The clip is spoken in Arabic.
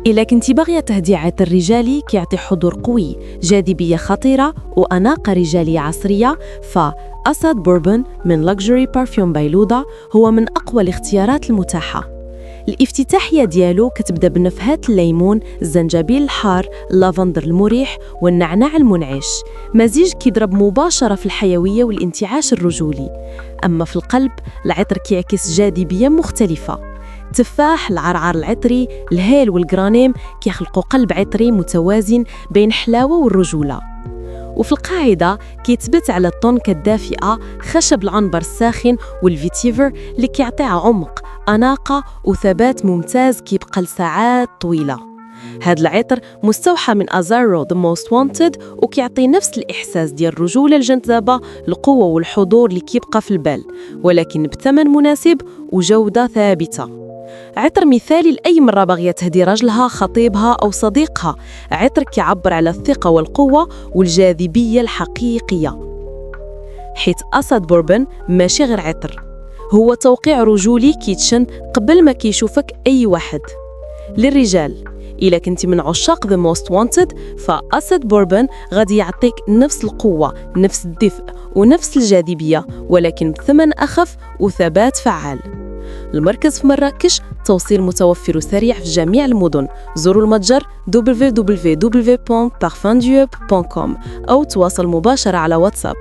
إلا كنتي باغية تهدي عطر رجالي كيعطي حضور قوي، جاذبية خطيرة وأناقة رجالية عصرية، فأسد بوربون من Luxury Parfum by Luda هو من أقوى الاختيارات المتاحة. الافتتاحية ديالو كتبدا بنفحات الليمون، الزنجبيل الحار، اللافندر المريح والنعناع المنعش، مزيج كيضرب مباشرة في الحيوية والانتعاش الرجولي. أما في القلب العطر كيعكس جاذبية مختلفة، التفاح، العرعر العطري، الهيل والجرانيم كيخلقوا قلب عطري متوازن بين حلاوة والرجولة. وفي القاعدة كيتبت على الطونكة الدافئة، خشب العنبر الساخن والفيتيفر اللي كيعطيها عمق، أناقة وثبات ممتاز كيبقى لساعات طويلة. هاد العطر مستوحى من أزارو The Most Wanted وكيعطي نفس الإحساس ديال الرجولة الجذابة، القوة والحضور اللي كيبقى في البال، ولكن بثمن مناسب وجودة ثابتة. عطر مثالي لأي مرة باغية تهدي راجلها، خطيبها أو صديقها، عطر كيعبر على الثقة والقوة والجاذبية الحقيقية. حيث أسد بوربون ماشي غير عطر، هو توقيع رجولي كيتشن قبل ما كيشوفك أي واحد. للرجال، إلا كنتي من عشاق The Most Wanted فأسد بوربون غادي يعطيك نفس القوة، نفس الدفء ونفس الجاذبية، ولكن بثمن أخف وثبات فعال. المركز في مراكش، توصيل متوفر وسريع في جميع المدن. زوروا المتجر www.parfumdieup.com أو تواصل مباشرة على واتساب.